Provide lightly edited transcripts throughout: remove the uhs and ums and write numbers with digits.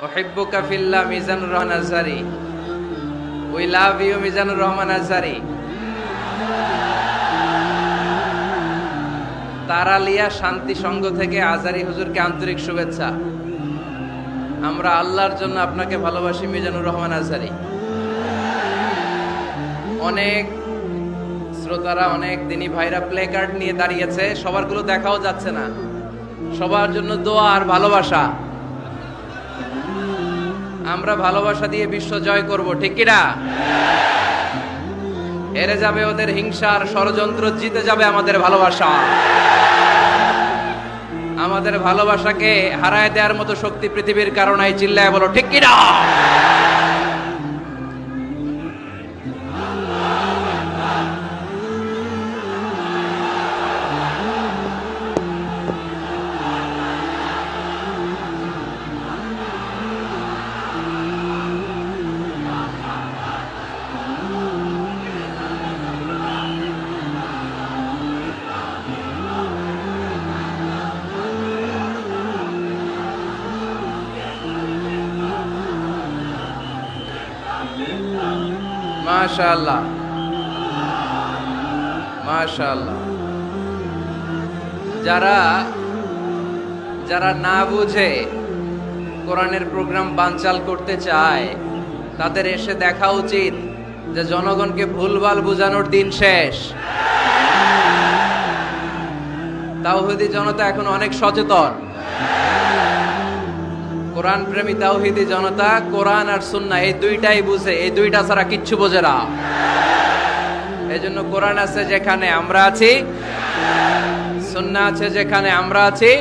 উহিব্বুকা ফিল্লাহ Mizanur Rahman Azhari. We love you Mizanur Rahman Azhari. Taraliya Shanti Sangha থেকে আজহারি হুজুরকে আন্তরিক শুভেচ্ছা। আমরা আল্লাহর জন্য আপনাকে ভালোবাসি মিজানুর রহমান আজহারি। অনেক শ্রোতারা, অনেক দিনী ভাইরা প্লে কার্ড নিয়ে দাঁড়িয়েছে, সবারগুলো দেখাও যাচ্ছে না। সবার জন্য দোয়া আর ভালোবাসা। আমরা ভালোবাসা দিয়ে বিশ্ব জয় করব, ঠিক কিনা? হেরে যাবে ওদের হিংসার ষড়যন্ত্র, জিতে যাবে আমাদের ভালোবাসা। আমাদের ভালোবাসাকে হারায় দেওয়ার মতো শক্তি পৃথিবীর কারণে চিল্লায় বলো, ঠিক কিনা? মাশাআল্লাহ, মাশাআল্লাহ। যারা যারা না বুঝে কোরআনের প্রোগ্রাম বানচাল করতে চায়, তাদের এসে দেখা উচিত যে জনগণকে ভুলভাল বোঝানোর দিন শেষ। তাওহীদি জনতা এখন অনেক সচেতন। কোরআন প্রেমী তাওহীদি জনতা কোরআন আর সুন্নাহ এই দুইটাই বুঝে, এই দুইটা ছাড়া কিচ্ছু বোঝে না। এই জন্য কোরআন আছে যেখানে আমরা আছি, সুন্নাহ আছে যেখানে আমরা আছি,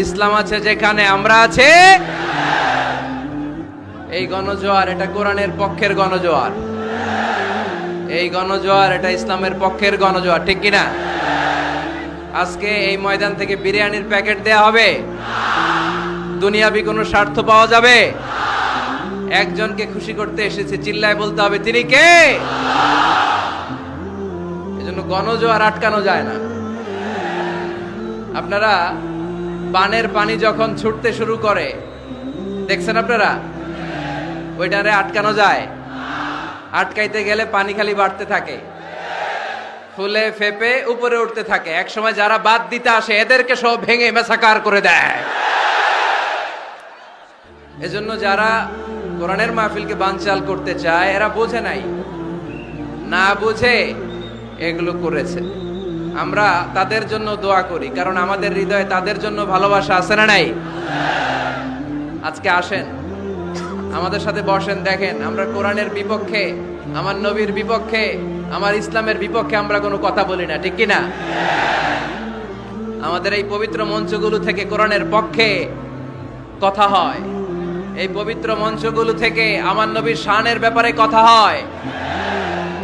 ইসলাম আছে যেখানে আমরা আছি। এই গণজোয়ার, এটা কোরআনের পক্ষের গণজোয়ার। এই গণজোয়ার, এটা ইসলামের পক্ষের গণজোয়ার, ঠিক কিনা? আজকে এই ময়দান থেকে বিরিয়ানির প্যাকেট দেয়া হবে? দুনিয়াবি কোনো স্বার্থ পাওয়া যাবে? একজনকে খুশি করতে এসেছে, চিল্লায় বলতে হবে তিনি কে। এজন্য গণজোয়ার আটকানো যায় না। আপনারা বানের পানি যখন ছুটতে শুরু করে দেখছেন আপনারা, ওইটারে আটকানো যায়? আটকাইতে গেলে পানি খালি বাড়তে থাকে, ফুলে ফেপে উপরে উঠতে থাকে। এক সময় যারা বাদ দিতে আসে এদেরকে সব ভেঙে মেসাকার করে দেয়। এজন্য যারা কোরআনের মাহফিলকে বানচাল করতে চায় এরা বোঝে নাই, না বুঝে এগুলো করেছে। আমরা তাদের জন্য দোয়া করি, কারণ আমাদের হৃদয়ে তাদের জন্য ভালোবাসা আছে না নাই? আজকে আসেন, আমাদের সাথে বসেন, দেখেন আমরা কোরআনের বিপক্ষে, আমার নবীর বিপক্ষে, আমার ইসলামের বিপক্ষে আমরা কোনো কথা বলি না, ঠিক কিনা? আমাদের এই পবিত্র মঞ্চগুলো থেকে কোরআনের পক্ষে কথা হয়। এই পবিত্র মঞ্চগুলো থেকে আমার নবীর শানের ব্যাপারে কথা হয়।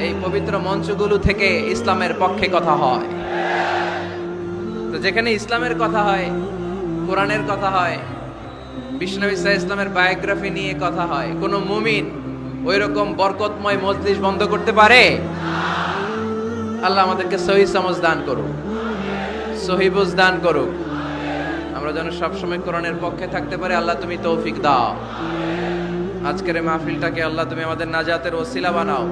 এই পবিত্র মঞ্চগুলো থেকে ইসলামের পক্ষে কথা হয়। তো যেখানে ইসলামের কথা হয়, কোরআনের কথা হয়, বিশ্বনবী সাল্লাল্লাহু আলাইহি ইসলামের বায়োগ্রাফি নিয়ে কথা হয়, কোন মুমিন ওই রকম বরকতময় মজলিস বন্ধ করতে পারে? আল্লাহ আমাদেরকে সহি সমঝ দান করুক, সহি বুঝ দান করুক। আমরা যেন সবসময় কোরআনের পক্ষে থাকতে পারি। আল্লাহ তুমি তৌফিক দাও। আজকের এই মাহফিলটাকে আল্লাহ তুমি আমাদের নাজাতের ওসিলা বানাও।